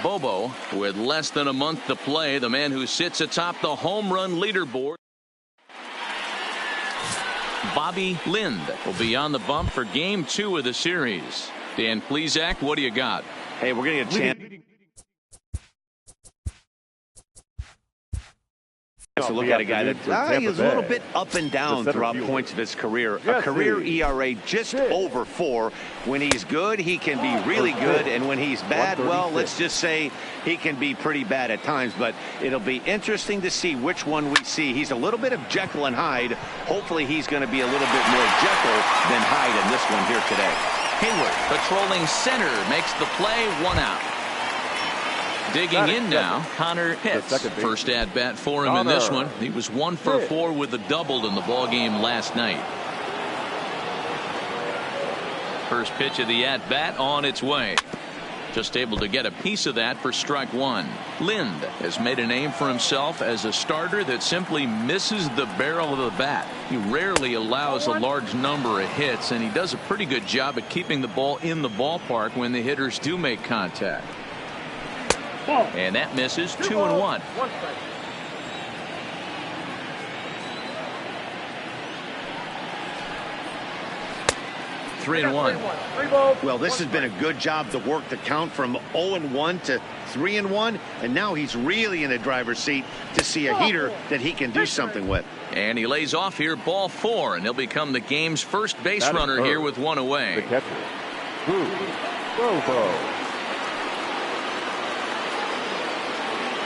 Bobo, with less than a month to play, the man who sits atop the home run leaderboard. Bobby Lind will be on the bump for Game 2 of the series. Dan Plesac, what do you got? Hey, we're going to get a chance to look at a guy that he's a little bit up and down throughout points of his career. A career ERA just over 4. When he's good, he can be really good, and when he's bad, well, let's just say he can be pretty bad at times. But it'll be interesting to see which one we see. He's a little bit of Jekyll and Hyde. Hopefully he's going to be a little bit more Jekyll than Hyde in this one here today. Hayward patrolling center makes the play, 1 out. Digging in now, Connor Pitts. First at bat for him in this one. He was 1 for 4 with a double in the ball game last night. First pitch of the at bat on its way. Just able to get a piece of that for strike 1. Lind has made a name for himself as a starter that simply misses the barrel of the bat. He rarely allows a large number of hits, and he does a pretty good job at keeping the ball in the ballpark when the hitters do make contact. And that misses. 2-1. 3-1. Well, this has been a good job to work the count from 0-1 to 3-1, and now he's really in the driver's seat to see a heater that he can do something with. And he lays off here, ball 4, and he'll become the game's first base runner here with 1 away. The catcher,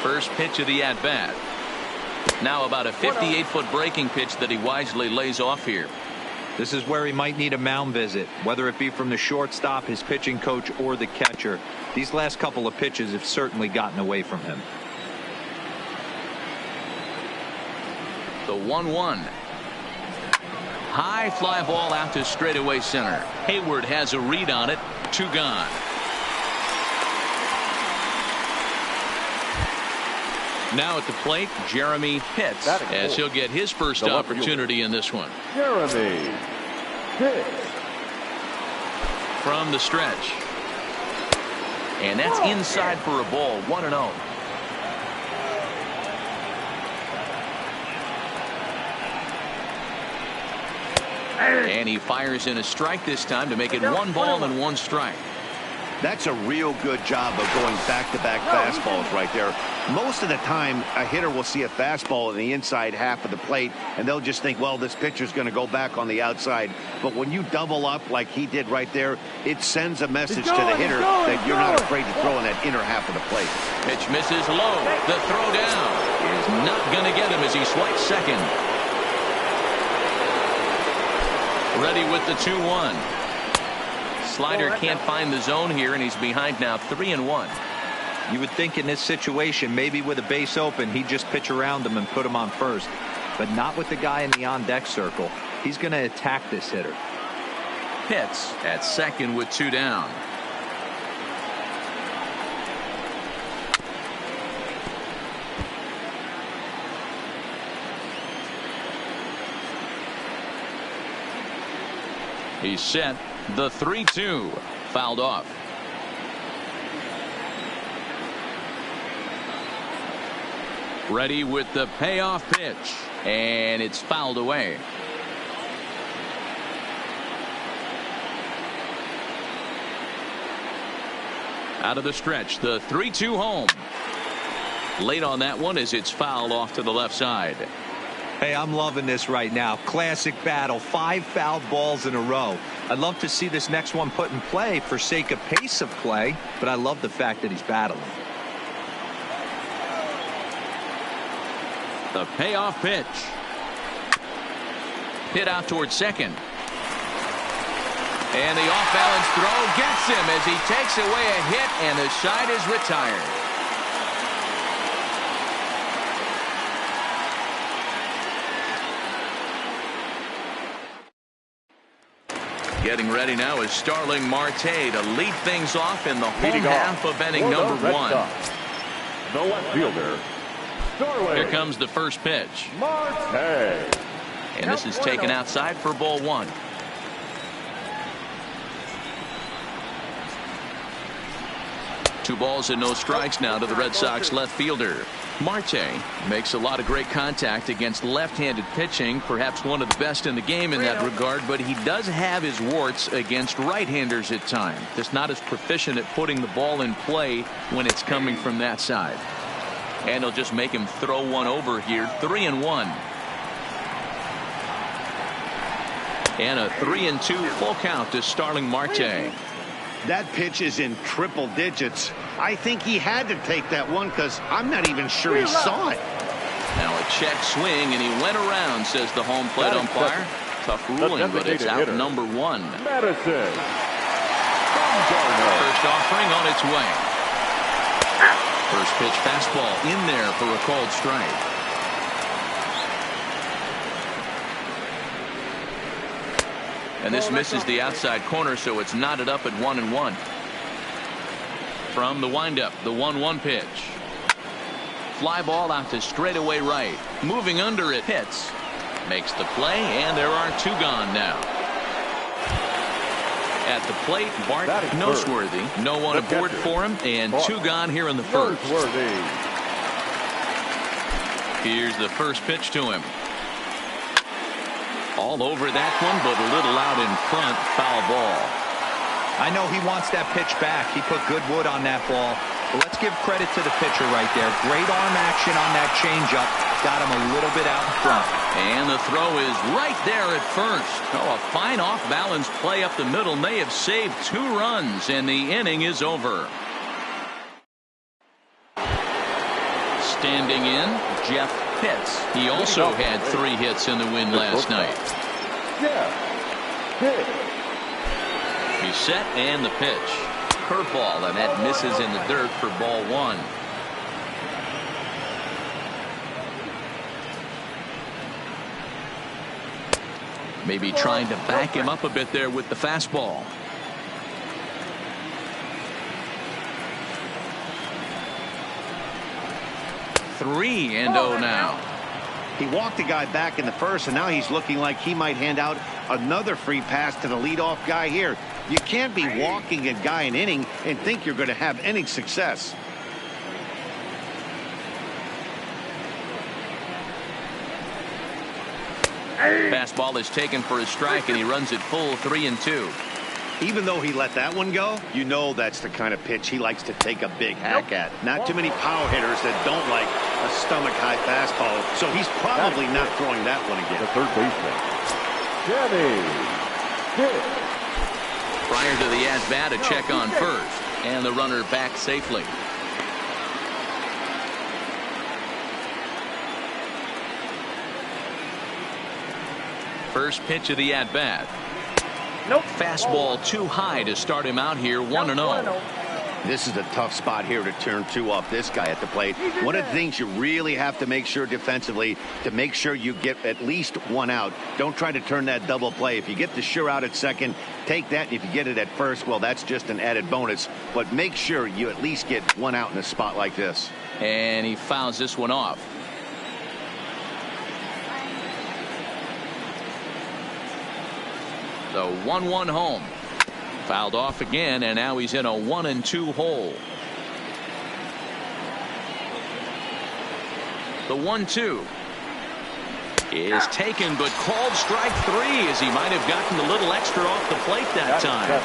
First pitch of the at-bat. Now about a 58-foot breaking pitch that he wisely lays off here. This is where he might need a mound visit, whether it be from the shortstop, his pitching coach, or the catcher. These last couple of pitches have certainly gotten away from him. The 1-1. High fly ball out to straightaway center. Hayward has a read on it. 2 gone. Now at the plate, Jeremy Pitts, as he'll get his first opportunity in this one. Jeremy Pitts. From the stretch. And that's inside for a ball. 1-0. And he fires in a strike this time to make it 1 ball and 1 strike. That's a real good job of going back-to-back fastballs right there. Most of the time, a hitter will see a fastball in the inside half of the plate, and they'll just think, well, this pitcher's going to go back on the outside. But when you double up like he did right there, it sends a message to the hitter that you're not afraid to throw in that inner half of the plate. Pitch misses low. The throw down is not going to get him as he swipes second. Ready with the 2-1. Slider can't find the zone here, and he's behind now 3-1. You would think in this situation, maybe with a base open, he'd just pitch around him and put him on first. But not with the guy in the on-deck circle. He's going to attack this hitter. Pitts at second with 2 down. He's set. The 3-2 fouled off. Ready with the payoff pitch, and it's fouled away. Out of the stretch, the 3-2 home. Late on that one as it's fouled off to the left side. Hey, I'm loving this right now. Classic battle. 5 fouled balls in a row. I'd love to see this next one put in play for sake of pace of play, but I love the fact that he's battling. The payoff pitch. Hit out towards second. And the off-balance throw gets him as he takes away a hit, and the side is retired. Getting ready now is Starling Marte to lead things off in the home half of inning number 1. The left fielder, Starling. Here comes the first pitch. Marte. And this is taken outside for ball 1. 2 balls and no strikes now to the Red Sox left fielder. Marte makes a lot of great contact against left-handed pitching, perhaps one of the best in the game in that regard, but he does have his warts against right-handers at times. Just not as proficient at putting the ball in play when it's coming from that side. And he'll just make him throw one over here. 3-1. And a 3-2 full count to Starling Marte. That pitch is in triple digits. I think he had to take that one because I'm not even sure he saw it. Now a check swing, and he went around, says the home plate umpire. Tough ruling, but it's out number 1. Madison. First offering on its way. First pitch fastball in there for a called strike. And this misses the outside corner, so it's knotted up at 1-1. From the windup, the 1-1 pitch. Fly ball out to straightaway right. Moving under it, hits. Makes the play, and there are 2 gone now. At the plate, Bart Noseworthy. No one aboard for him, and 2 gone here in the first. Here's the first pitch to him. All over that one, but a little out in front. Foul ball. I know he wants that pitch back. He put good wood on that ball. But let's give credit to the pitcher right there. Great arm action on that changeup. Got him a little bit out in front. And the throw is right there at first. Oh, a fine off-balance play up the middle may have saved 2 runs, and the inning is over. Standing in, Jeff Pitts. He also had 3 hits in the win last night. He's set, and the pitch. Curveball, and that misses in the dirt for ball 1. Maybe trying to back him up a bit there with the fastball. Three and 0 now. He walked the guy back in the first, and now he's looking like he might hand out another free pass to the leadoff guy here. You can't be walking a guy an inning and think you're going to have any success. Fastball is taken for a strike, and he runs it full 3-2. Even though he let that one go, you know that's the kind of pitch he likes to take a big hack at. Not too many power hitters that don't like a stomach-high fastball, so he's probably not throwing that one again. The third baseman, Jimmy Pitt. Prior to the at-bat, a check on first, and the runner back safely. First pitch of the at-bat. Fastball too high to start him out here. 1-0. This is a tough spot here to turn 2 off this guy at the plate. One of the things you really have to make sure defensively to make sure you get at least 1 out. Don't try to turn that double play. If you get the sure out at second, take that. If you get it at first, well, that's just an added bonus. But make sure you at least get 1 out in a spot like this. And he fouls this one off. The 1-1 home. Fouled off again, and now he's in a 1-2 hole. The 1-2 is taken, but called strike 3, as he might have gotten a little extra off the plate that time.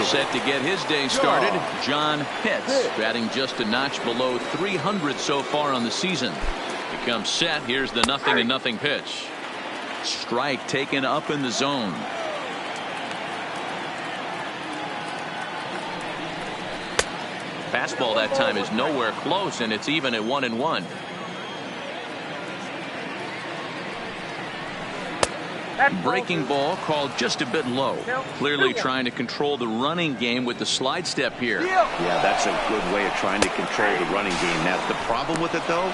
Set to get his day started, John Pitts, batting just a notch below 300 so far on the season. Becomes set. Here's the 0-0 pitch. Strike taken up in the zone. Fastball that time is nowhere close, and it's even at 1-1. Breaking ball called just a bit low. Clearly trying to control the running game with the slide step here. Yeah, that's a good way of trying to control the running game. Now, the problem with it, though.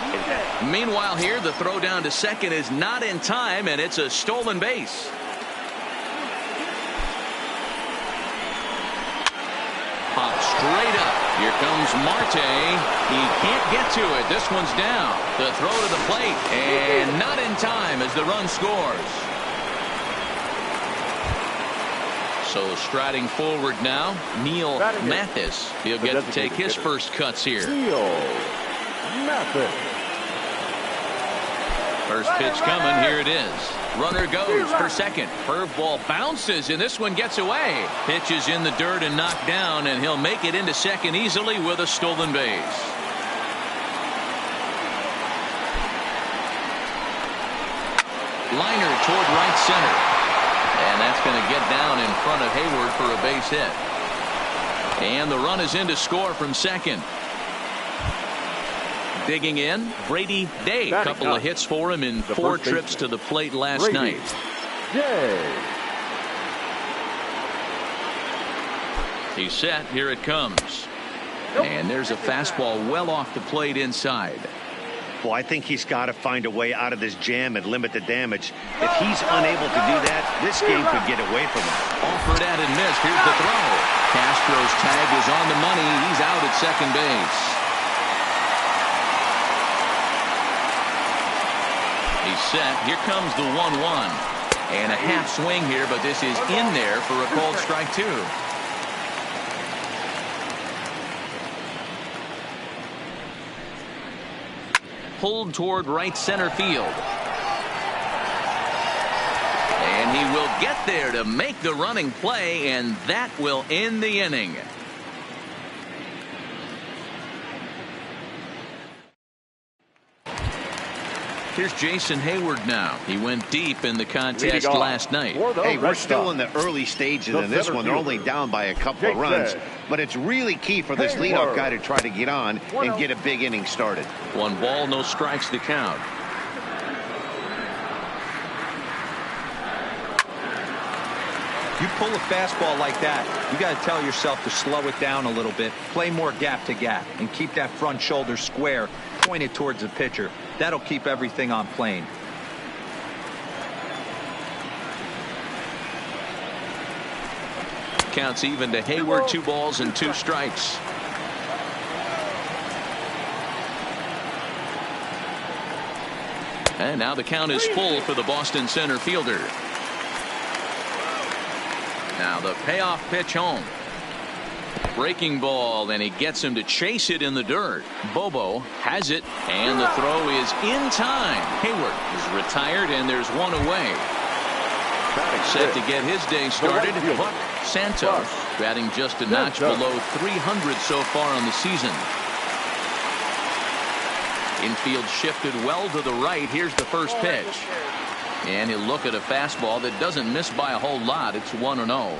Meanwhile, here, the throw down to second is not in time, and it's a stolen base. Pop straight up. Here comes Marte. He can't get to it. This one's down. The throw to the plate, and not in time as the run scores. So striding forward now, Neil Mathis. He'll get to take his first cuts here. Neil Mathis. First pitch coming. Here it is. Runner goes for second. Curveball bounces, and this one gets away. Pitch is in the dirt and knocked down, and he'll make it into second easily with a stolen base. Liner toward right center. And that's going to get down in front of Hayward for a base hit. And the run is in to score from second. Digging in, Brady Day. A couple of hits for him in 4 trips to the plate last night. He's set. Here it comes. And there's a fastball well off the plate inside. Well, I think he's got to find a way out of this jam and limit the damage. If he's unable to do that, this game could get away from him. Offered at and missed. Here's the throw. Castro's tag was on the money. He's out at second base. He's set. Here comes the 1-1. And a half swing here, but this is in there for a called strike 2. Pulled toward right center field. And he will get there to make the running play, and that will end the inning. Here's Jason Hayward now. He went deep in the contest last night. Hey, we're still in the early stages of this one. They're only down by a couple of runs. But it's really key for this leadoff guy to try to get on and get a big inning started. 1 ball, no strikes to count. You pull a fastball like that, you got to tell yourself to slow it down a little bit, play more gap to gap, and keep that front shoulder square, pointed towards the pitcher. That'll keep everything on plane. Counts even to Hayward. 2 balls and 2 strikes. And now the count is full for the Boston center fielder. Now the payoff pitch home. Breaking ball, and he gets him to chase it in the dirt. Bobo has it, and the throw is in time. Hayward is retired, and there's 1 away. Set to get his day started. Hook Santos batting just a notch below 300 so far on the season. Infield shifted well to the right. Here's the first pitch. And he'll look at a fastball that doesn't miss by a whole lot. It's 1-0.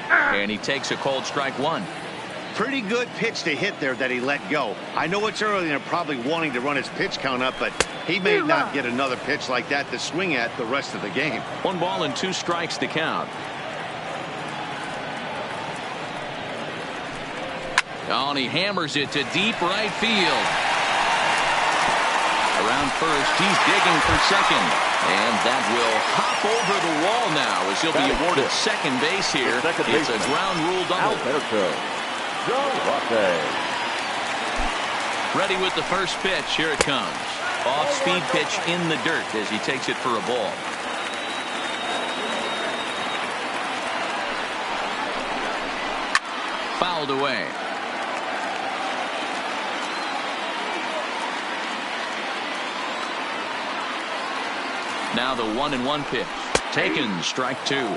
And he takes a called strike 1. Pretty good pitch to hit there that he let go. I know it's early and they're probably wanting to run his pitch count up, but he may not get another pitch like that to swing at the rest of the game. 1 ball and 2 strikes to count. Oh, and he hammers it to deep right field. Around first, he's digging for second. And that will hop over the wall now as he'll be awarded second base here. It's a ground rule double. Ready with the first pitch. Here it comes. Off-speed pitch in the dirt as he takes it for a ball. Fouled away. Now the 1-1 pitch. Taken, strike 2. On a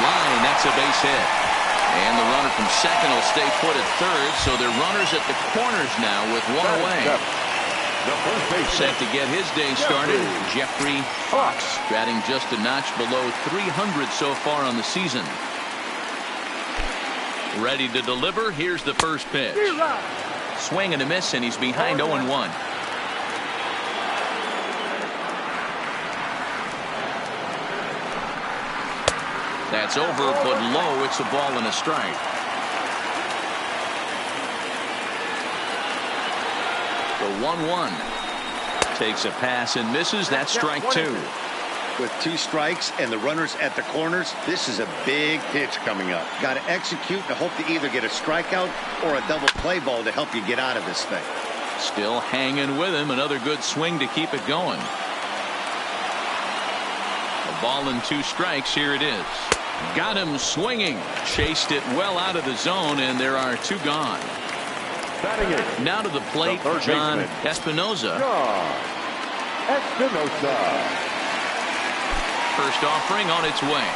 line, that's a base hit. And the runner from second will stay put at third, so they're runners at the corners now with 1 away. Set to get his day started, Jeffrey Soxs, batting just a notch below 300 so far on the season. Ready to deliver. Here's the first pitch. Swing and a miss, and he's behind 0-1. That's over, but low. It's a ball and a strike. The 1-1 takes a pass and misses. That's strike 2. With 2 strikes and the runners at the corners, this is a big pitch coming up. Got to execute and hope to either get a strikeout or a double play ball to help you get out of this thing. Still hanging with him. Another good swing to keep it going. A ball and 2 strikes. Here it is. Got him swinging. Chased it well out of the zone, and there are 2 gone. Now to the plate, John Espinoza. First offering on its way.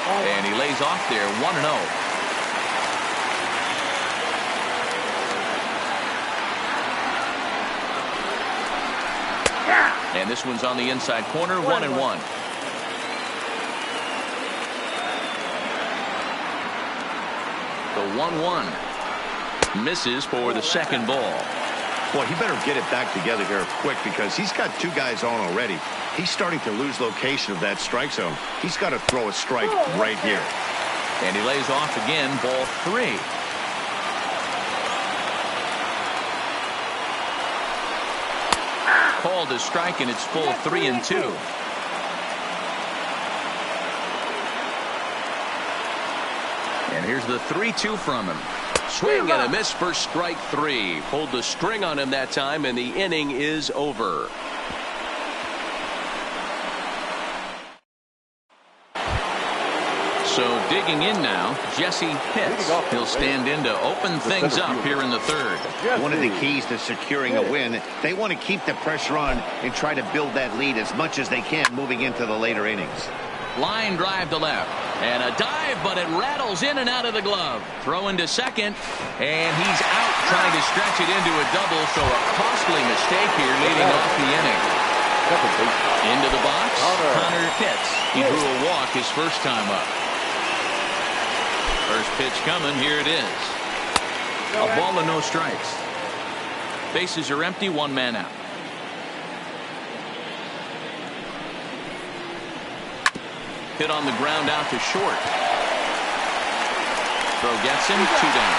And he lays off there 1-0. And this one's on the inside corner, 1-1. The 1-1 misses for the second ball. Boy, he better get it back together here quick because he's got 2 guys on already. He's starting to lose location of that strike zone. He's got to throw a strike right here. And he lays off again, ball 3. Called a strike, and it's full 3-2. And here's the 3-2 from him. Swing and a miss for strike 3. Pulled the string on him that time, and the inning is over. So digging in now, Jesse Pitts. He'll stand in to open things up here in the 3rd. One of the keys to securing a win, they want to keep the pressure on and try to build that lead as much as they can moving into the later innings. Line drive to left. And a dive, but it rattles in and out of the glove. Throw into second, and he's out trying to stretch it into a double, so a costly mistake here leading off the inning. Into the box, Connor Pitts. He drew a walk his first time up. First pitch coming, here it is. A ball and no strikes. Bases are empty, 1 man out. Hit on the ground out to short. Throw gets him, 2 down.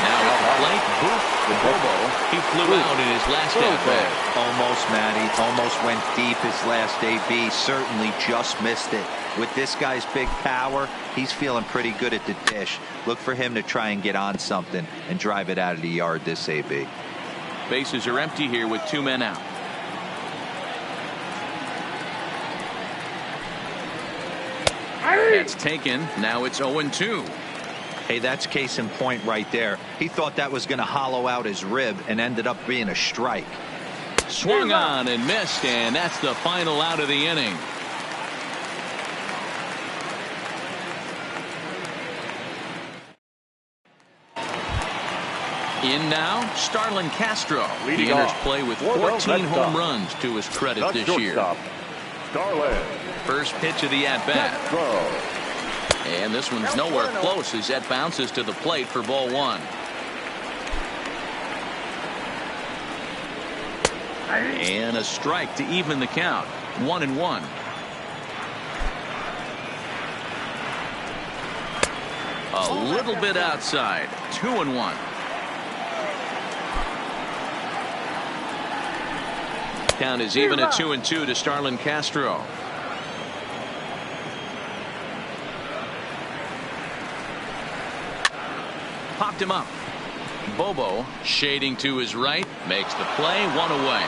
Now at the plate, Bobo. He flew out in his last at-bat. Almost, Matty. Almost went deep his last AB. Certainly just missed it. With this guy's big power, he's feeling pretty good at the dish. Look for him to try and get on something and drive it out of the yard this AB. Bases are empty here with 2 men out. It's taken. Now it's 0-2. Hey, that's case in point right there. He thought that was going to hollow out his rib and ended up being a strike. Swung on and missed, and that's the final out of the inning. In now, Starlin Castro. He enters play with 14 home runs to his credit this year. Starlin. First pitch of the at-bat. And this one's nowhere close as that bounces to the plate for ball 1. And a strike to even the count. 1-1. A little bit outside. 2-1. Count is even at 2-2 to Starlin Castro. Popped him up. Bobo shading to his right, makes the play, 1 away.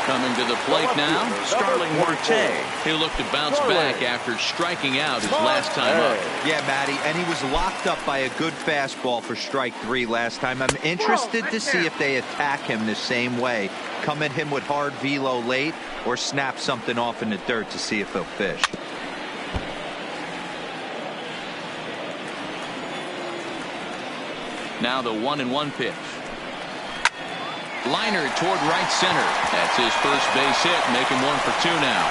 Coming to the plate now, Starling Marte. He'll look to bounce back after striking out his last time up. Yeah, Matty, and he was locked up by a good fastball for strike 3 last time. I'm interested to see if they attack him the same way. Come at him with hard velo late or snap something off in the dirt to see if he'll fish. Now the 1-1 pitch. Liner toward right center. That's his first base hit, making 1 for 2 now.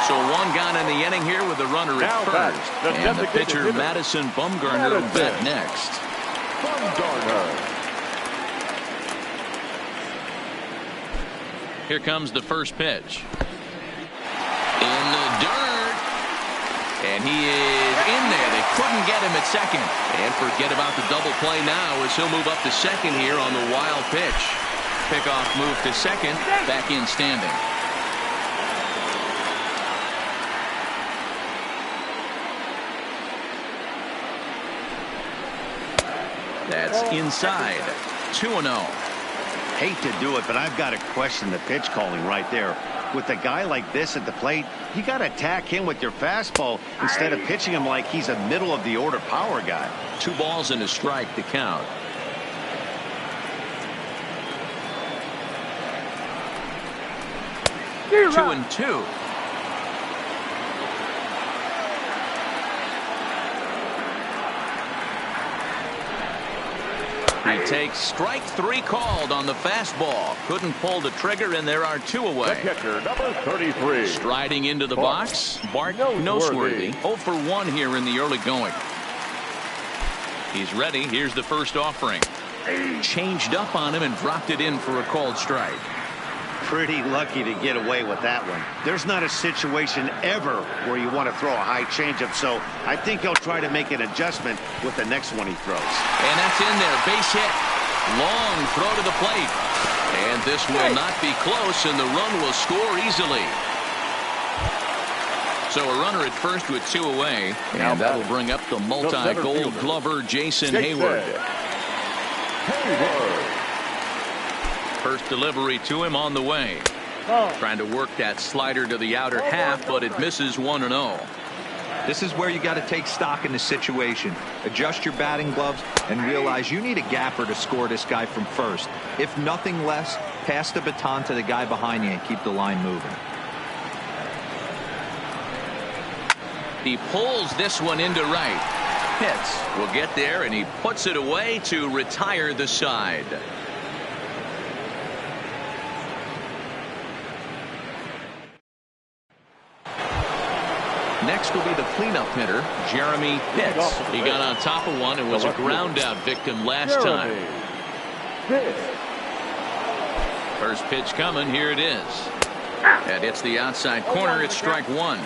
So 1 gone in the inning here with the runner at first. And the pitcher Madison Bumgarner will bat next. Here comes the first pitch. In the dirt. And he is in there to couldn't get him at second. And forget about the double play now as he'll move up to second here on the wild pitch. Pickoff move to second, back in standing. That's inside. 2-0. Hate to do it, but I've got to question the pitch calling right there. With a guy like this at the plate, you got to attack him with your fastball instead of pitching him like he's a middle of the order power guy. 2 balls and a strike to count. You're 2-2. He takes strike 3 called on the fastball. Couldn't pull the trigger, and there are 2 away. The catcher, number 33. Striding into the box, Bart Noseworthy. 0 for 1 here in the early going. He's ready. Here's the first offering. Changed up on him and dropped it in for a called strike. Pretty lucky to get away with that one. There's not a situation ever where you want to throw a high changeup, so I think he'll try to make an adjustment with the next one he throws. And that's in there. Base hit. Long throw to the plate. And this will not be close, and the run will score easily. So a runner at first with 2 away, and that'll bring up the multi-gold glover Jason Hayward. First delivery to him on the way. Trying to work that slider to the outer half, but it misses 1-0. This is where you got to take stock in the situation. Adjust your batting gloves and realize you need a gapper to score this guy from first. If nothing less, pass the baton to the guy behind you and keep the line moving. He pulls this one into right. Pitts will get there, and he puts it away to retire the side. Next will be the cleanup hitter, Jeremy Pitts. He got on top of one and was a ground out victim last time. First pitch coming. Here it is. And it's the outside corner. It's strike 1.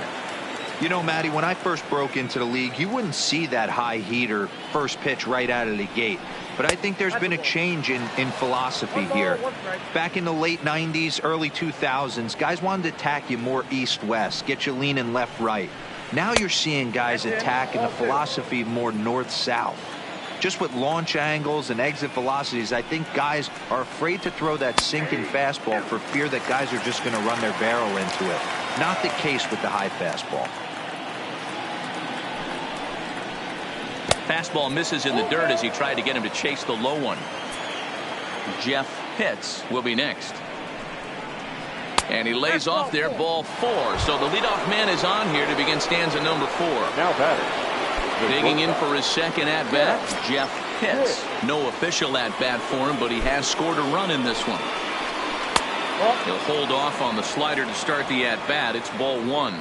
You know, Matty, when I first broke into the league, you wouldn't see that high heater first pitch right out of the gate. But I think there's been a change in philosophy here. Back in the late 90s, early 2000s, guys wanted to attack you more east-west, get you leaning left-right. Now you're seeing guys attack in the philosophy more north-south. Just with launch angles and exit velocities, I think guys are afraid to throw that sinking fastball for fear that guys are just going to run their barrel into it. Not the case with the high fastball. Fastball misses in the dirt as he tried to get him to chase the low one. Jeff Pitts will be next. And he lays off there, ball 4. So the leadoff man is on here to begin stanza number 4. Now batting. Digging in for his second at-bat, Jeff Pitts. No official at-bat for him, but he has scored a run in this one. He'll hold off on the slider to start the at-bat. It's ball 1.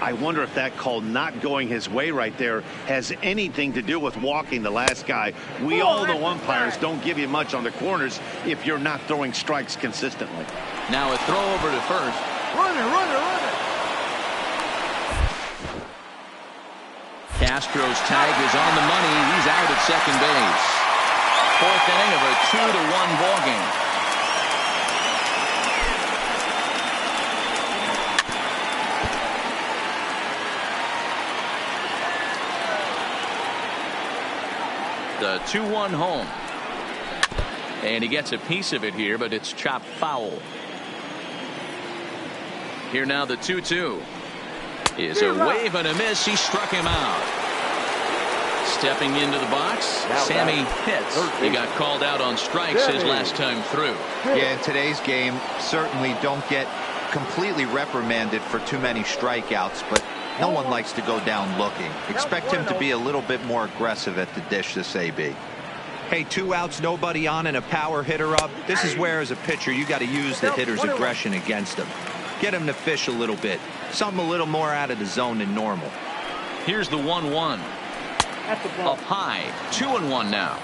I wonder if that call not going his way right there has anything to do with walking the last guy. We all know umpires don't give you much on the corners if you're not throwing strikes consistently. Now a throw over to first. Runner. Castro's tag is on the money. He's out at second base. 4th inning of a 2-1 ball game. The 2-1 home. And he gets a piece of it here, but it's chopped foul. Here now the 2-2. Is a wave and a miss. He struck him out. Stepping into the box, Sammy Pitts. He got called out on strikes his last time through. Yeah, in today's game, certainly don't get completely reprimanded for too many strikeouts, but no one likes to go down looking. Expect him to be a little bit more aggressive at the dish this AB. Hey, 2 outs, nobody on, and a power hitter up. This is where, as a pitcher, you got to use the hitter's aggression against him. Get him to fish a little bit. Something a little more out of the zone than normal. Here's the 1-1. Up high. 2-1 now.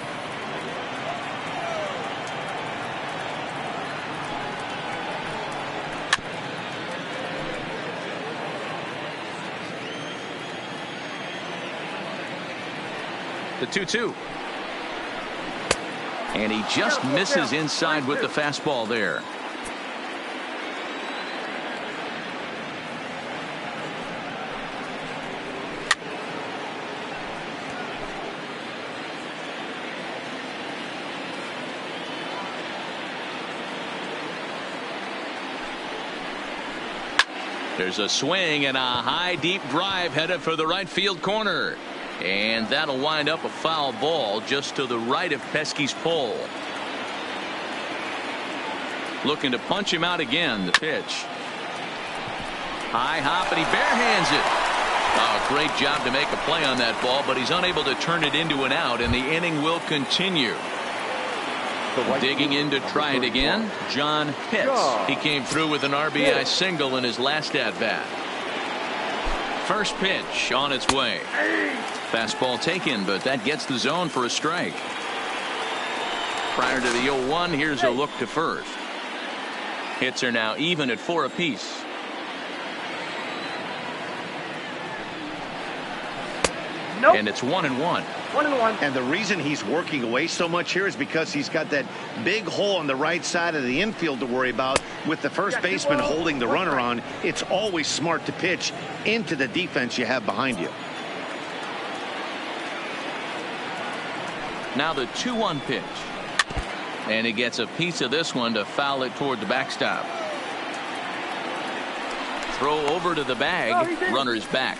The 2-2. And he just misses inside with the fastball there. There's a swing and a high deep drive headed for the right field corner. And that'll wind up a foul ball just to the right of Pesky's pole. Looking to punch him out again. The pitch. High hop, and he barehands it. Oh, great job to make a play on that ball, but he's unable to turn it into an out, and the inning will continue. Digging in to try it again, John Pitts. He came through with an RBI single in his last at-bat. First pitch on its way. Fastball taken, but that gets the zone for a strike. Prior to the 0-1, here's a look to first. Hits are now even at 4 apiece. Nope. And it's 1-1. 1-1. And the reason he's working away so much here is because he's got that big hole on the right side of the infield to worry about. With the first baseman holding the runner on, it's always smart to pitch into the defense you have behind you. Now the 2-1 pitch. And he gets a piece of this one to foul it toward the backstop. Throw over to the bag. Runner's back.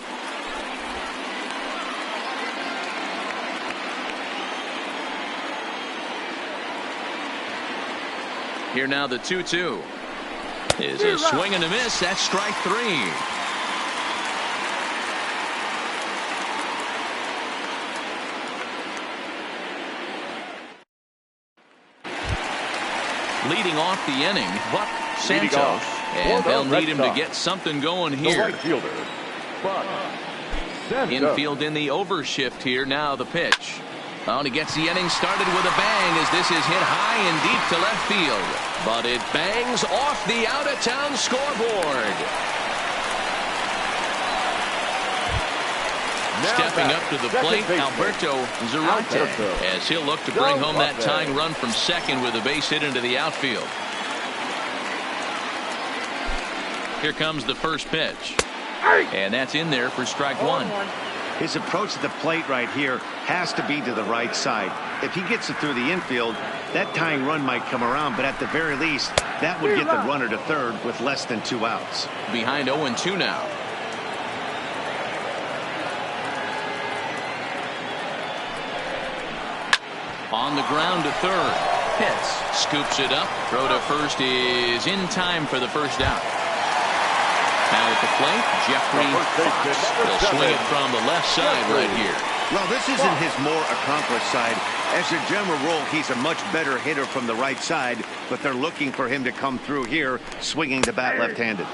Here now the 2-2 is a swing and a miss. That's strike 3. Leading off the inning, Buck Santos, and they'll need him to get something going here. Right fielder, Buck Santos. Infield in the overshift here. Now the pitch. Oh, and he gets the inning started with a bang as this is hit high and deep to left field. But it bangs off the out-of-town scoreboard. Stepping up to the plate, Alberto Zarate, as he'll look to bring home that tying run from second with a base hit into the outfield. Here comes the first pitch. And that's in there for strike 1. His approach to the plate right here has to be to the right side. If he gets it through the infield, that tying run might come around, but at the very least, that would get the runner to third with less than 2 outs. Behind 0-2 now. On the ground to third. Pitts scoops it up. Throw to first is in time for the first out. Now at the plate, Jeffrey Soxs will swing it from the left side right here. Well, this isn't his more accomplished side. As a general rule, he's a much better hitter from the right side, but they're looking for him to come through here, swinging the bat left-handed.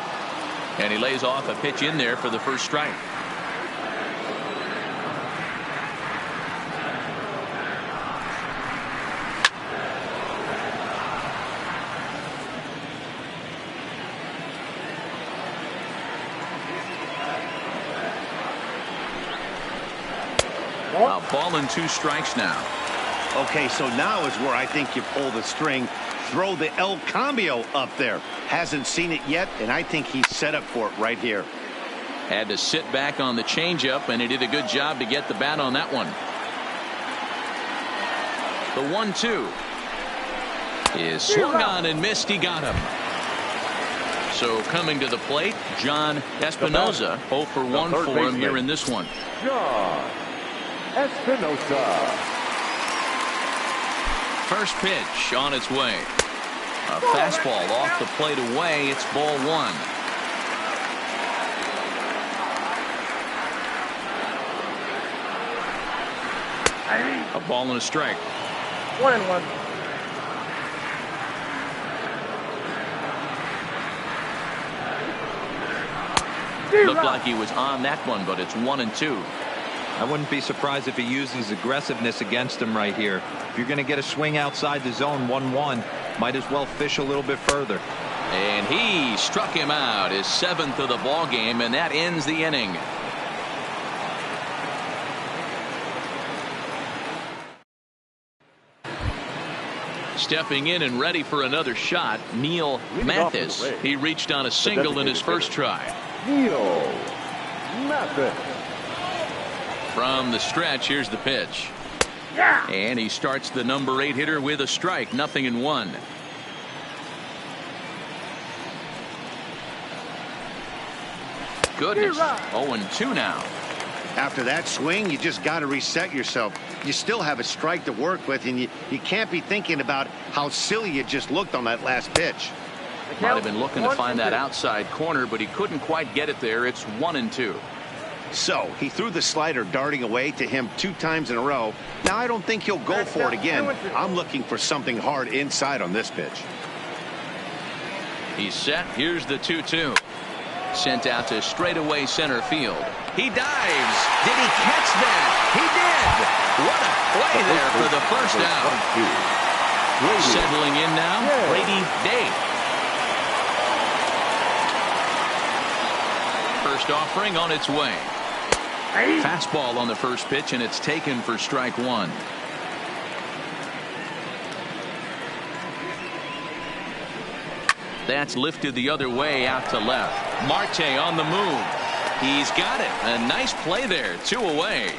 And he lays off a pitch in there for the first strike. Ball and 2 strikes now. Okay, so now is where I think you pull the string. Throw the El Cambio up there. Hasn't seen it yet, and I think he's set up for it right here. Had to sit back on the changeup, and he did a good job to get the bat on that one. The 1-2 is swung on and missed. He got him. So coming to the plate, John Espinoza. 0 for 1 for him here in this one. John Espinoza. First pitch on its way. A fastball off the plate away. It's ball 1. A ball and a strike. 1-1. Looked like he was on that one, but it's 1-2. I wouldn't be surprised if he uses aggressiveness against him right here. If you're going to get a swing outside the zone 1-1, might as well fish a little bit further. And he struck him out, his 7th of the ball game, and that ends the inning. Stepping in and ready for another shot, Neil Mathis. He reached on a single in his first try. Neil Mathis. From the stretch, here's the pitch. And he starts the number 8 hitter with a strike. 0-1. Goodness. 0-2 now. After that swing, you just got to reset yourself. You still have a strike to work with, and you can't be thinking about how silly you just looked on that last pitch. Might have been looking to find that outside corner, but he couldn't quite get it there. It's 1-2. So he threw the slider darting away to him 2 times in a row. Now I don't think he'll go for it again. I'm looking for something hard inside on this pitch. He's set. Here's the 2-2. Sent out to straightaway center field. He dives. Did he catch that? He did. What a play there for the first out. Settling in now, Brady Day. First offering on its way. Fastball on the first pitch, and it's taken for strike 1. That's lifted the other way out to left. Marte on the move. He's got it. A nice play there. 2 away.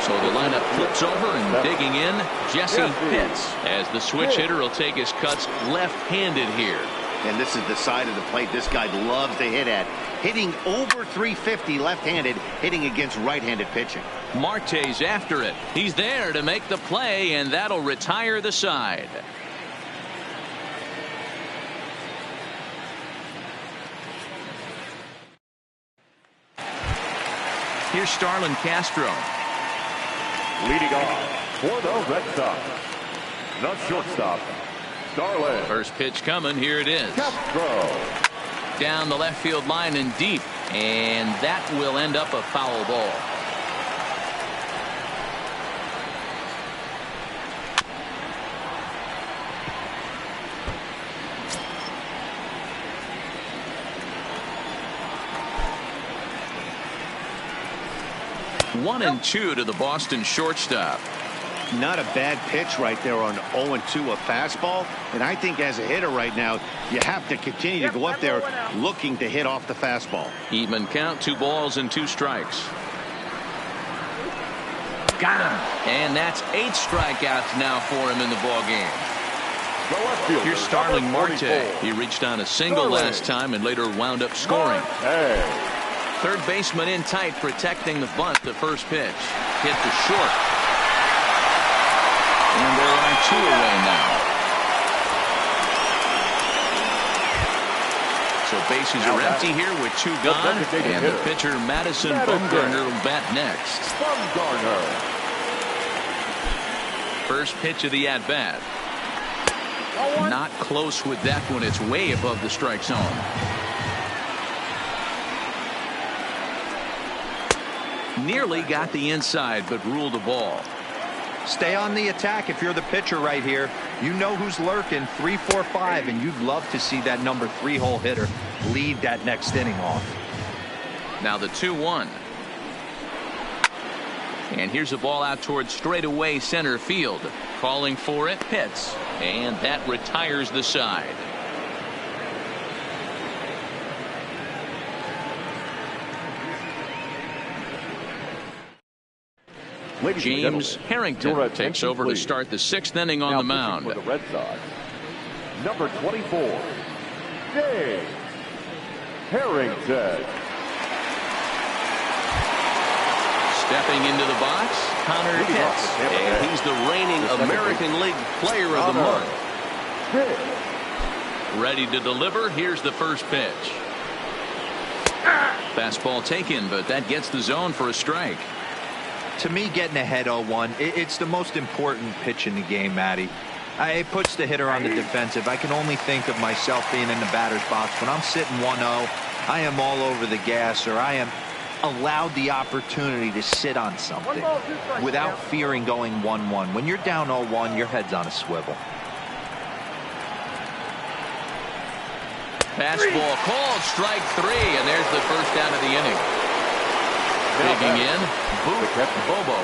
So the lineup flips over, and digging in, Jesse Pitts, as the switch hitter will take his cuts left-handed here. And this is the side of the plate this guy loves to hit at. Hitting over 350 left-handed, hitting against right-handed pitching. Marte's after it. He's there to make the play, and that'll retire the side. Here's Starlin Castro. Leading off for the Red Sox, the shortstop, Starlin. First pitch coming. Here it is. Castro. Down the left field line and deep, and that will end up a foul ball. One and 2 to the Boston shortstop. Not a bad pitch right there on 0-2, a fastball. And I think as a hitter right now, you have to continue to go up there looking to hit off the fastball. Even count, 2 balls and 2 strikes. Got him. And that's 8 strikeouts now for him in the ball game. Here's Starling Marte. He reached on a single last time and later wound up scoring. Third baseman in tight, protecting the bunt. The first pitch hit to short. And there are 2 away now. So bases are empty here with 2 gone. And the pitcher, Madison Bumgarner, will bat next. First pitch of the at-bat. Not close with that one. It's way above the strike zone. Nearly got the inside, but ruled a ball. Stay on the attack if you're the pitcher right here. You know who's lurking, 3, 4, 5, and you'd love to see that number 3-hole hitter lead that next inning off. Now the 2-1. And here's a ball out towards straightaway center field. Calling for it, Pitts. And that retires the side. James Harrington takes over to start the 6th inning on the mound. For the Red Sox, number 24, James Harrington. Stepping into the box, Connor Pitts. And he's the reigning American League Player of the Month. Ready to deliver. Here's the first pitch. Fastball taken, but that gets the zone for a strike. To me, getting ahead 0-1, it's the most important pitch in the game, Matty. It puts the hitter on the defensive. I can only think of myself being in the batter's box. When I'm sitting 1-0, I am all over the gas, or I am allowed the opportunity to sit on something without fearing going 1-1. When you're down 0-1, your head's on a swivel. Fastball called, strike 3, and there's the first out of the inning. Digging in, Bobo.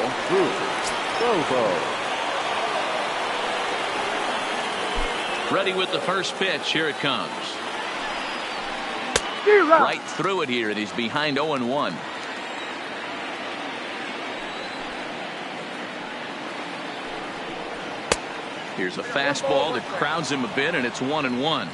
Ready with the first pitch. Here it comes. Right through it here, and he's behind 0-1. Here's a fastball that crowds him a bit, and it's 1-1.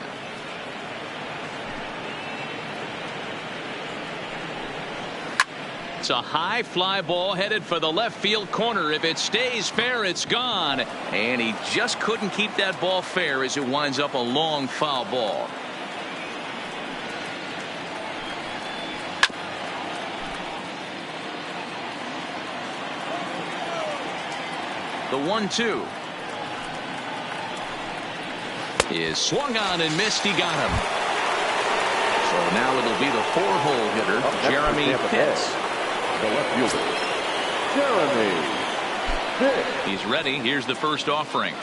It's a high fly ball headed for the left field corner. If it stays fair, it's gone. And he just couldn't keep that ball fair as it winds up a long foul ball. The 1-2 is swung on and missed. He got him. So now it'll be the 4-hole hitter, Jeremy Pitts. The left fielder, Jeremy Pitts. He's ready. Here's the first offering.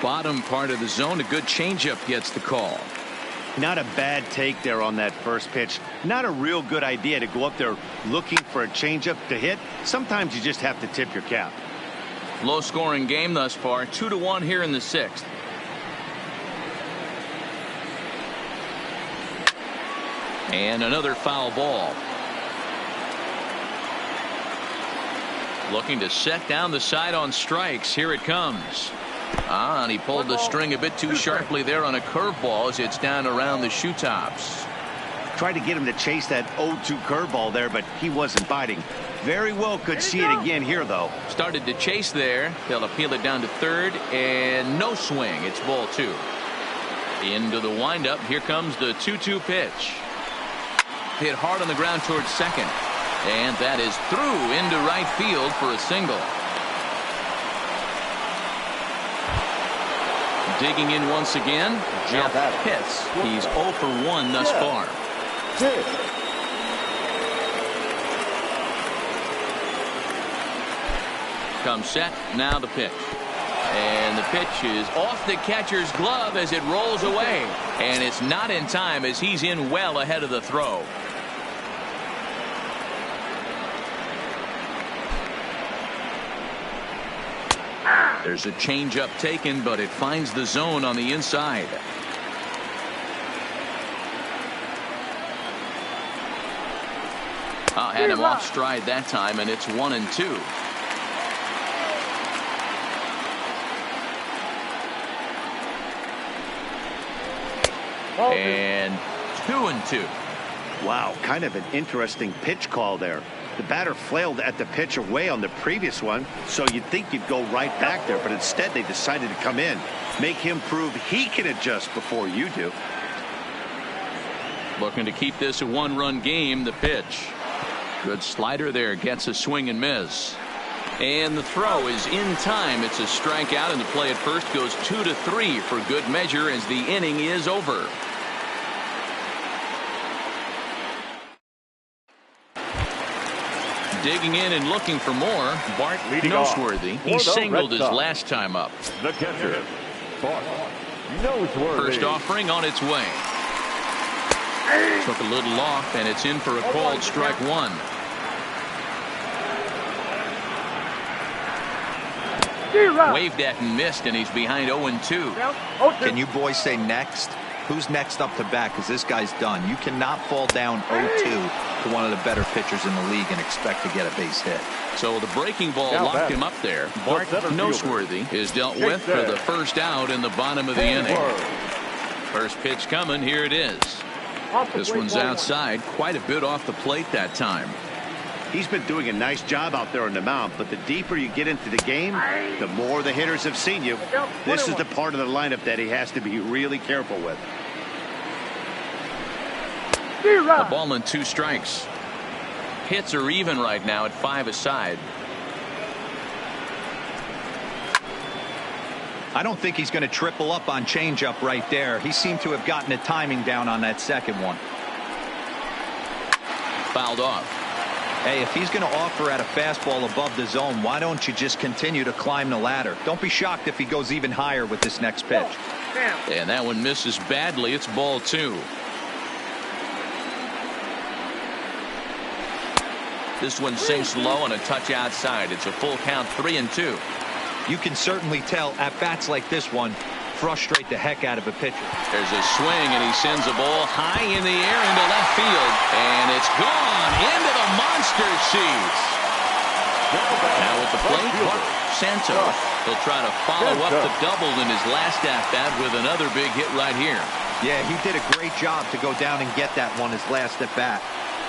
Bottom part of the zone. A good changeup gets the call. Not a bad take there on that first pitch. Not a real good idea to go up there looking for a changeup to hit. Sometimes you just have to tip your cap. Low scoring game thus far. 2-1 here in the 6th. And another foul ball. Looking to set down the side on strikes. Here it comes. And he pulled the string a bit too sharply there on a curveball as it's down around the shoe tops. Tried to get him to chase that 0-2 curveball there, but he wasn't biting. Very well could see it again here, though. Started to chase there. They'll appeal it down to third, and no swing. It's ball 2. Into the windup. Here comes the 2-2 pitch. Hit hard on the ground towards second. And that is through into right field for a single. Digging in once again, Jeff Pitts. He's 0 for 1 thus far. Comes set. Now the pitch. And the pitch is off the catcher's glove as it rolls away. And it's not in time as he's in well ahead of the throw. There's a changeup taken, but it finds the zone on the inside. Had him off stride that time, and it's 1-2. And 2-2. Wow, kind of an interesting pitch call there. The batter flailed at the pitch away on the previous one, so you'd think you'd go right back there, but instead they decided to come in, make him prove he can adjust before you do. Looking to keep this a 1-run game. The pitch. Good slider there, gets a swing and miss. And the throw is in time. It's a strikeout, and the play at first goes 2-3 for good measure as the inning is over. Digging in and looking for more. Bart Noseworthy. He singled his last time up. The catcher, Bart Noseworthy. First offering on its way. Took a little off, and it's in for a called strike 1. Waved at and missed, and he's behind 0-2. Can you boys say next? Who's next up to bat? Because this guy's done. You cannot fall down 0-2 to one of the better pitchers in the league and expect to get a base hit. So the breaking ball locked him up there. Bart Noseworthy is dealt with for the first out in the bottom of the inning. First pitch coming. Here it is. This one's outside, quite a bit off the plate that time. He's been doing a nice job out there on the mound, but the deeper you get into the game, the more the hitters have seen you. This is the part of the lineup that he has to be really careful with. A ball and 2 strikes. Hits are even right now at 5 aside. I don't think he's going to triple up on changeup right there. He seemed to have gotten the timing down on that second one. Fouled off. Hey, if he's going to offer at a fastball above the zone, why don't you just continue to climb the ladder? Don't be shocked if he goes even higher with this next pitch. And that one misses badly. It's ball 2. This one sinks low and a touch outside. It's a full count, 3-2. You can certainly tell at bats like this one frustrate the heck out of a pitcher. There's a swing, and he sends a ball high in the air into left field, and it's gone into the monster seats. Now at the plate, Santos. He'll try to follow up the double in his last at-bat with another big hit right here. Yeah, he did a great job to go down and get that one his last at-bat.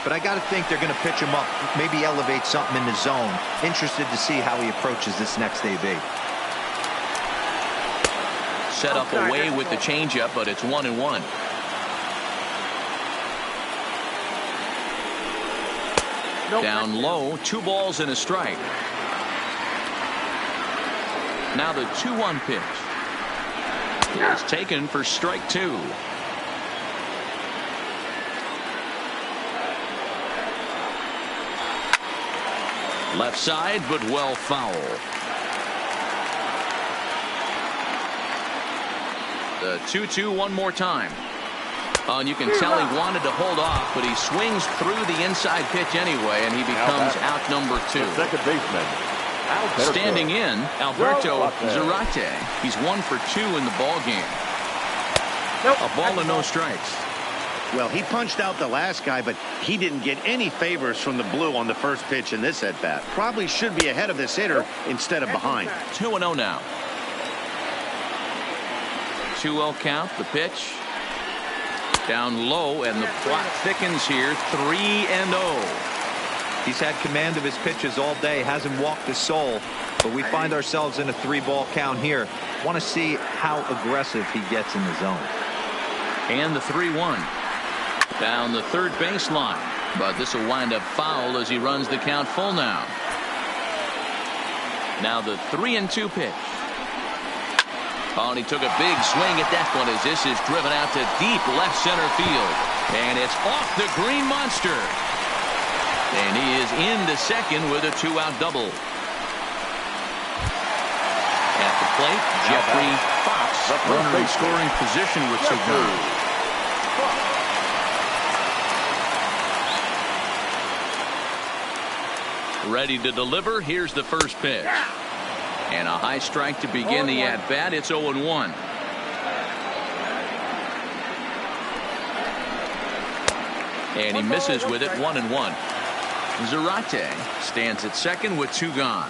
But I got to think they're going to pitch him up, maybe elevate something in the zone. Interested to see how he approaches this next AB. Set up away with the changeup, but it's 1-1. Down low, 2 balls and a strike. Now the 2-1 pitch is taken for strike 2. Left side, but well foul. The 2-2 one more time. Oh, and you can tell he wanted to hold off, but he swings through the inside pitch anyway, and he becomes out number 2. The second baseman, Alberto. Standing in, Alberto Zarate. He's 1 for 2 in the ball game. A ball and no strikes. Well, he punched out the last guy, but he didn't get any favors from the blue on the first pitch in this at-bat. Probably should be ahead of this hitter instead of behind. 2-0 now. 2-0 count, the pitch. Down low, and the plot thickens here. 3-0. He's had command of his pitches all day, hasn't walked a soul, but we find ourselves in a 3-ball count here. Want to see how aggressive he gets in the zone. And the 3-1. Down the third baseline, but this will wind up foul as he runs the count full now. Now the 3-2 pitch. Oh, and he took a big swing at that one as this is driven out to deep left center field, and it's off the green monster, and he is into second with a 2-out double. At the plate, Jeffrey Fox, runner in scoring position with 2 guns. Ready to deliver. Here's the first pitch. And a high strike to begin the at-bat. It's 0-1. And he misses with it, 1-1. Zarate stands at second with 2 gone.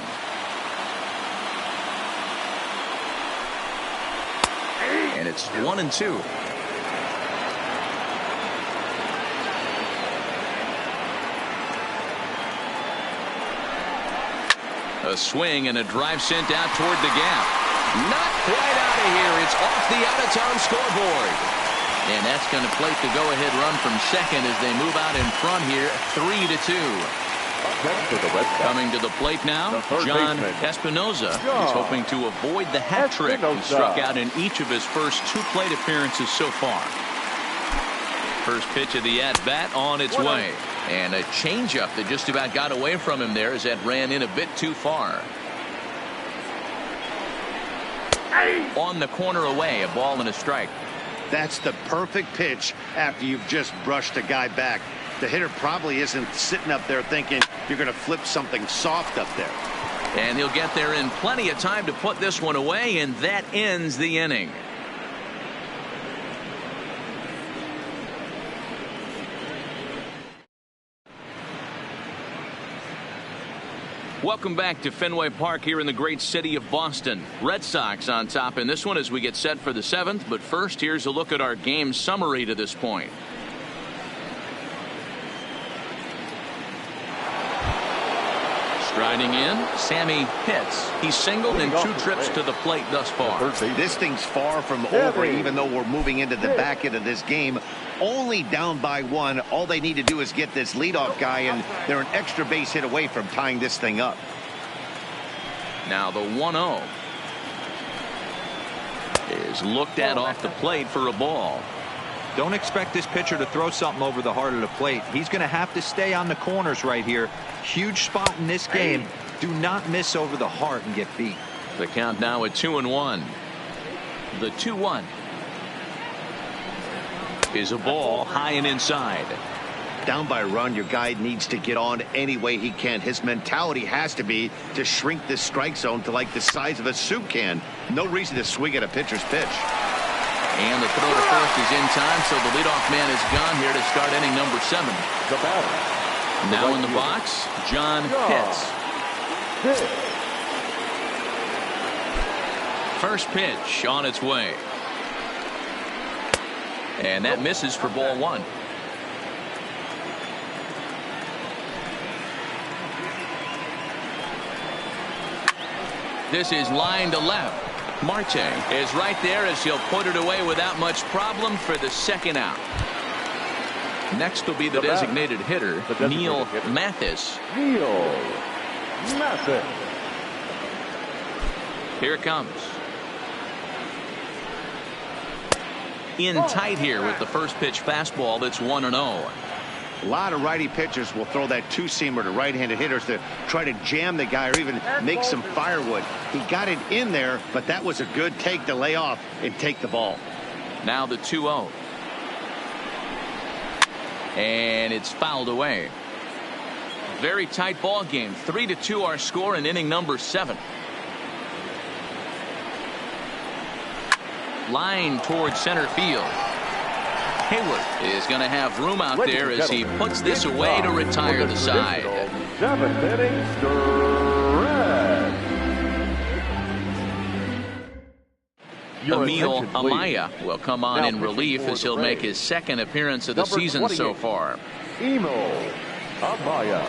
And it's 1-2. A swing and a drive sent out toward the gap. Not quite out of here. It's off the out-of-town scoreboard. And that's going to plate the go-ahead run from second as they move out in front here, 3-2. Coming to the plate now, John Espinoza is hoping to avoid the hat trick. He struck out in each of his first 2 plate appearances so far. First pitch of the at-bat on its way. And a changeup that just about got away from him there as that ran in a bit too far. On the corner away, a ball and a strike. That's the perfect pitch after you've just brushed a guy back. The hitter probably isn't sitting up there thinking you're going to flip something soft up there. And he'll get there in plenty of time to put this one away, and that ends the inning. Welcome back to Fenway Park here in the great city of Boston. Red Sox on top in this one as we get set for the 7th. But first, here's a look at our game summary to this point. Striding in, Sammy hits. He's singled in 2 trips to the plate thus far. This thing's far from over, even though we're moving into the back end of this game. Only down by 1. All they need to do is get this leadoff guy, and they're an extra base hit away from tying this thing up. Now the 1-0 is looked at off the plate for a ball. Don't expect this pitcher to throw something over the heart of the plate. He's going to have to stay on the corners right here. Huge spot in this game. Do not miss over the heart and get beat. The count now at 2-1. The 2-1 is a ball high and inside. down by a run, your guy needs to get on any way he can. His mentality has to be to shrink this strike zone to like the size of a soup can. No reason to swing at a pitcher's pitch. And the throw to first is in time, so the leadoff man is gone here to start inning number 7. The batter. Now in the box, John Pitts. First pitch on its way. And that misses for ball 1. This is line to left. Marte is right there as he'll put it away without much problem for the second out. Next will be the designated hitter, Neil Mathis. Neil Mathis. Here it comes. In tight here with the first pitch fastball. That's 1-0. A lot of righty pitchers will throw that two-seamer to right-handed hitters to try to jam the guy or even make some firewood. He got it in there, but that was a good take to lay off and take the ball. Now the 2-0. And it's fouled away. Very tight ball game. 3-2 our score in inning number 7. Line towards center field. Hayward is going to have room out there as he puts this away to retire the side. 7th inning stretch. Emil Amaya will come on in relief as he'll make his second appearance of the season so far. Emil Amaya.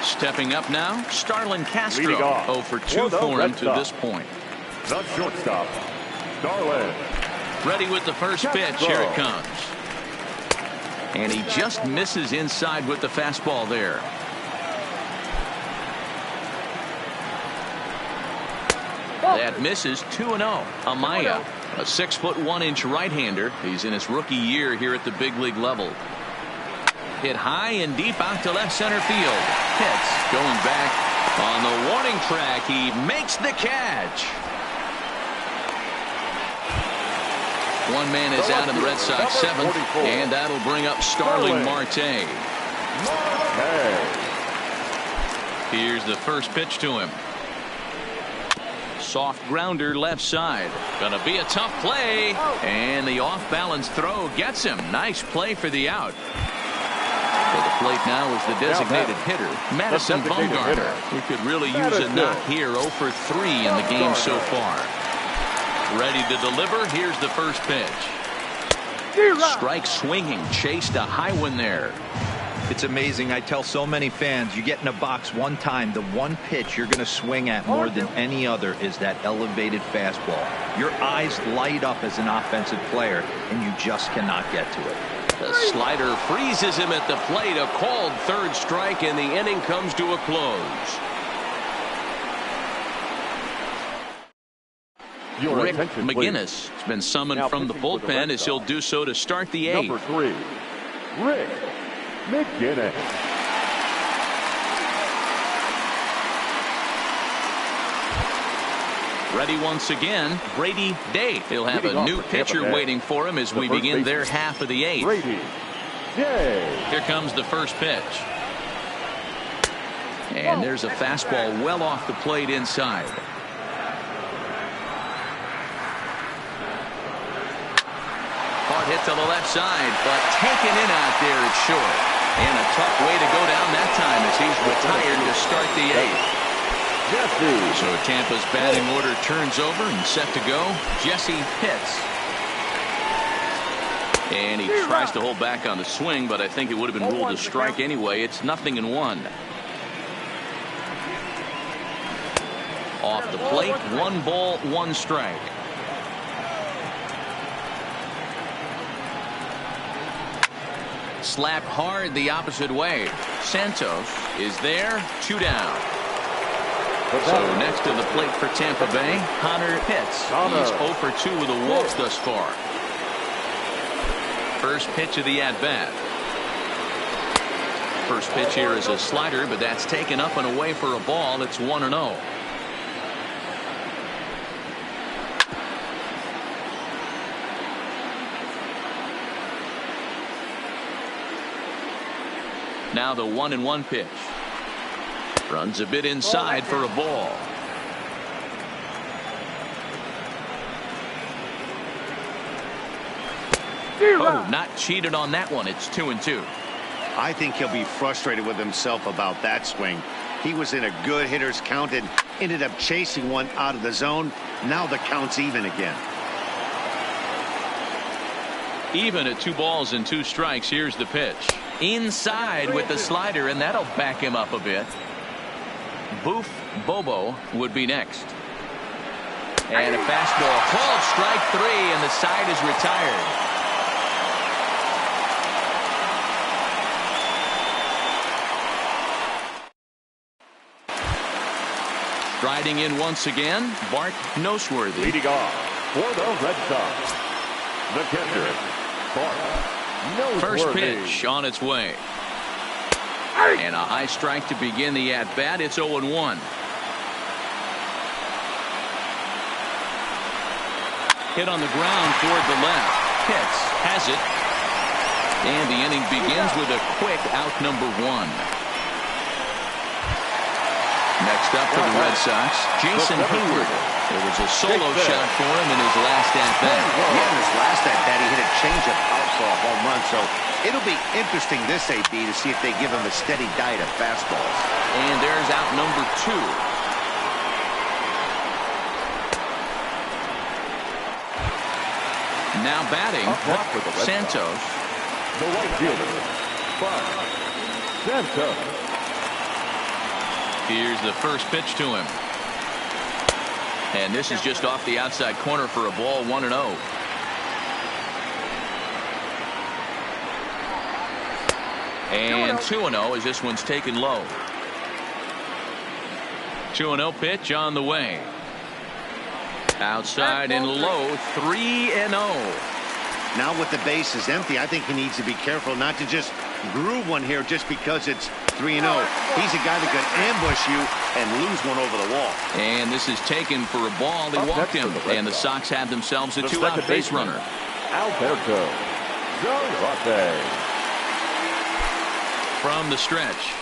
Stepping up now, Starlin Castro. Leading off 0 for 2 for him to this point. The shortstop, Starlin. Ready with the first pitch. Here it comes. And he just misses inside with the fastball there. That misses. 2-0. Amaya, a 6'1" right-hander. He's in his rookie year here at the big league level. Hit high and deep out to left center field. Pitts going back on the warning track. He makes the catch. One man is out in the Red Sox 7th, and that'll bring up Starling Marte. Here's the first pitch to him. Soft grounder left side. Gonna be a tough play, and the off-balance throw gets him. Nice play for the out. For the plate now is the designated hitter, Madison Bumgarner, who could really use a knock here. 0 for 3 in the game so far. Ready to deliver. Here's the first pitch. Strike swinging, chased a high one there. It's amazing. I tell so many fans, you get in a box one time, the one pitch you're going to swing at more than any other is that elevated fastball. Your eyes light up as an offensive player, and you just cannot get to it. The slider freezes him at the plate. A called third strike, and the inning comes to a close. Rick McGinnis has been summoned from the bullpen as he'll do so to start the 8th. Number 3, Rick McGinnis. Ready once again, Brady Day. He'll have a new pitcher waiting for him as we begin their half of the 8th. Brady Day. Here comes the first pitch. And there's a fastball well off the plate inside. Hard hit to the left side, but taken in out there, it's short. And a tough way to go down that time as he's retired to start the 8th. So Tampa's batting order turns over and set to go. Jesse Pitts. And he tries to hold back on the swing, but I think it would have been ruled a strike anyway. It's 0-1. Off the plate, 1 ball, 1 strike. Slapped hard the opposite way. Santos is there, 2 down. So next to the plate for Tampa Bay, Connor Pitts. He's 0 for 2 with a walk thus far. First pitch of the at-bat. First pitch here is a slider, but that's taken up and away for a ball. It's 1-0. Now the 1-1 pitch. Runs a bit inside for a ball. Oh, not cheated on that one. It's 2-2. I think he'll be frustrated with himself about that swing. He was in a good hitter's count and ended up chasing one out of the zone. Now the count's even again. Even at 2 balls and 2 strikes. Here's the pitch. Inside with the slider, and that'll back him up a bit. Boof Bobo would be next. And a fastball called strike 3, and the side is retired. Riding in once again, Bart Noseworthy. Leading off for the Red Sox, the catcher, Bart Noseworthy. First pitch on its way. And a high strike to begin the at-bat. It's 0-1. Hit on the ground toward the left. Hits, has it. And the inning begins with a quick out number 1. Next up for the Red Sox, Jason Hayward. There was a solo shot for him in his last at-bat. Yeah, in his last at-bat, he hit a changeup out for a home run. So it'll be interesting this AB to see if they give him a steady diet of fastballs. And there's out number 2. Now batting, Santos. The right fielder, Buck Santos. Here's the first pitch to him. And this is just off the outside corner for a ball, 1-0. And 2-0 as this one's taken low. 2-0 pitch on the way. Outside and low, 3-0. Now with the bases empty, I think he needs to be careful not to just groove one here just because it's 3-0. He's a guy that could ambush you and lose one over the wall. And this is taken for a ball. He walked him, and the Sox have themselves a 2-out base runner. Alberto Zarate. From the stretch.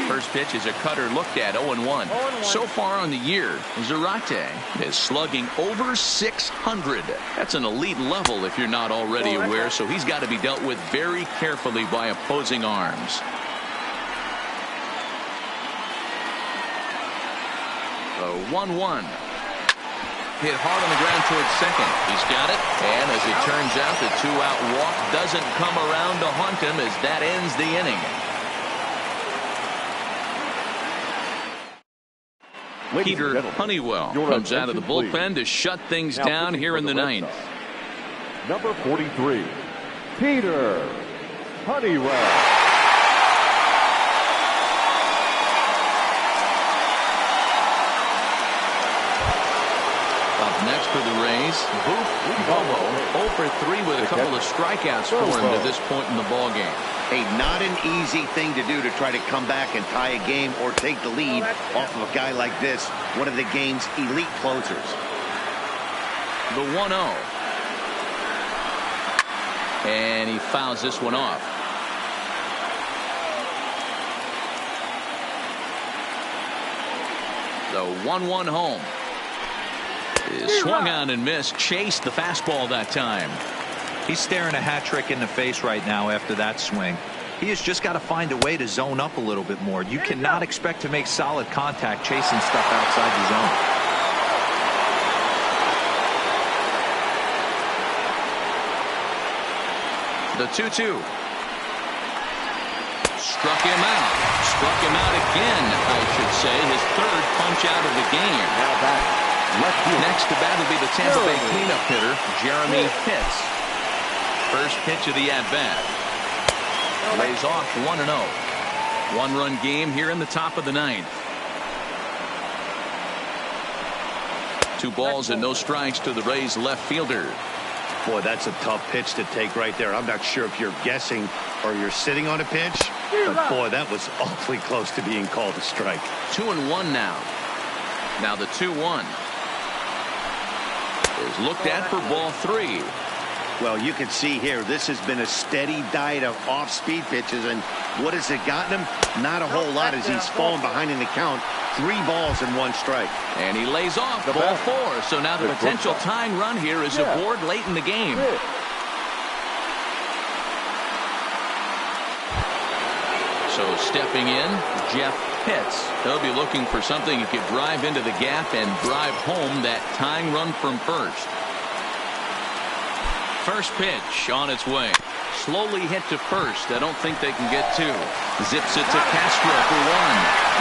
First pitch is a cutter looked at, 0-1. So far on the year, Zarate is slugging over 600. That's an elite level if you're not already aware, so he's got to be dealt with very carefully by opposing arms. The 1-1. Hit hard on the ground towards second. He's got it, and as it turns out, the 2-out walk doesn't come around to haunt him as that ends the inning. Peter Honeywell comes out of the bullpen to shut things down here in the 9th. Number 43, Peter Honeywell. Up next for the Rays, Boof Bobo, 0 for 3 with a couple of strikeouts for him to this point in the ballgame. Hey, not an easy thing to do to try to come back and tie a game or take the lead off of a guy like this, one of the game's elite closers. The 1-0. And he fouls this one off. The 1-1 home. Is swung on and missed. Chased the fastball that time. He's staring a hat trick in the face right now after that swing. He has just got to find a way to zone up a little bit more. You cannot expect to make solid contact chasing stuff outside the zone. The 2-2. Struck him out. Struck him out again, I should say. His third punch out of the game. Now back. Next to bat will be the Tampa Bay cleanup hitter, Jeremy Pitts. First pitch of the at-bat. Lays off 1-0. 1-run game here in the top of the 9th. 2 balls and no strikes to the Rays left fielder. Boy, that's a tough pitch to take right there. I'm not sure if you're guessing or you're sitting on a pitch, but boy, that was awfully close to being called a strike. 2-1 now. Now the 2-1 is looked at for ball 3. Well, you can see here, this has been a steady diet of off-speed pitches, and what has it gotten him? Not a whole lot as he's fallen behind in the count. 3 balls and 1 strike. And he lays off ball 4. So now the potential tying run here is aboard late in the game. So stepping in, Jeff Pitts. He'll be looking for something he could drive into the gap and drive home that tying run from first. First pitch on its way. Slowly hit to first. I don't think they can get 2. Zips it to Castro for 1.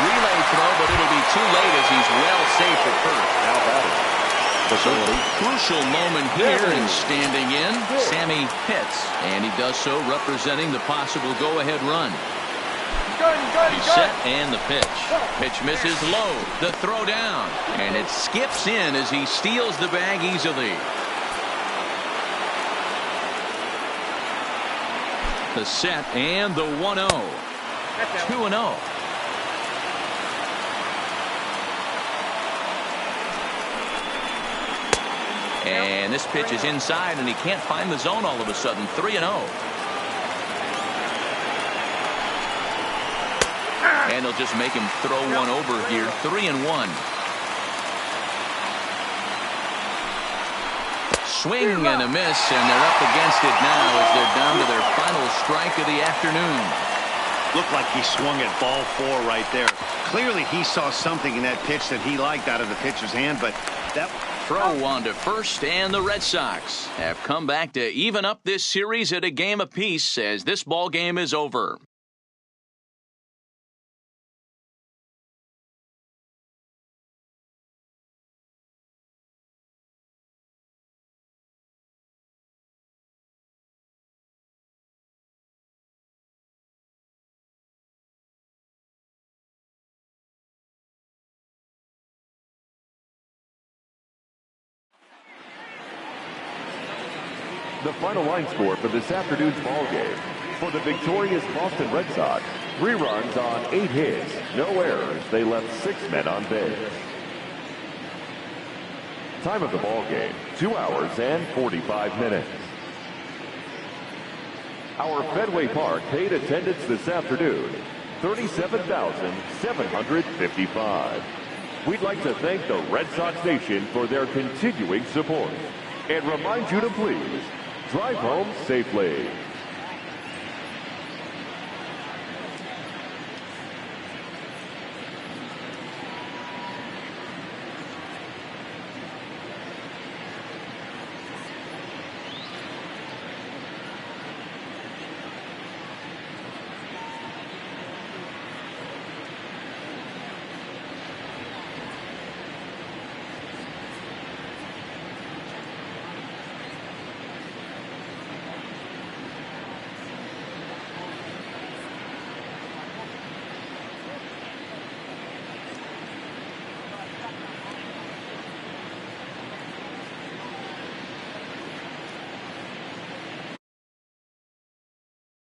Relay throw, but it'll be too late as he's well safe at first. Now batting. So a crucial moment here in standing in, Sammy Pitts. And he does so representing the possible go-ahead run. He's set and the pitch. Pitch misses low. The throw down. And it skips in as he steals the bag easily. The set and the 1-0. 2-0. And this pitch is inside, and he can't find the zone all of a sudden. 3-0. And they'll just make him throw one over here. 3-1. Swing and a miss, and they're up against it now as they're down to their final strike of the afternoon. Looked like he swung at ball 4 right there. Clearly he saw something in that pitch that he liked out of the pitcher's hand, but that throw on to first, and the Red Sox have come back to even up this series at a game apiece as this ball game is over. The final line score for this afternoon's ball game. For the victorious Boston Red Sox, 3 runs on 8 hits, no errors. They left 6 men on base. Time of the ball game, 2 hours and 45 minutes. Our Fenway Park paid attendance this afternoon, 37,755. We'd like to thank the Red Sox Nation for their continuing support and remind you to please drive home safely.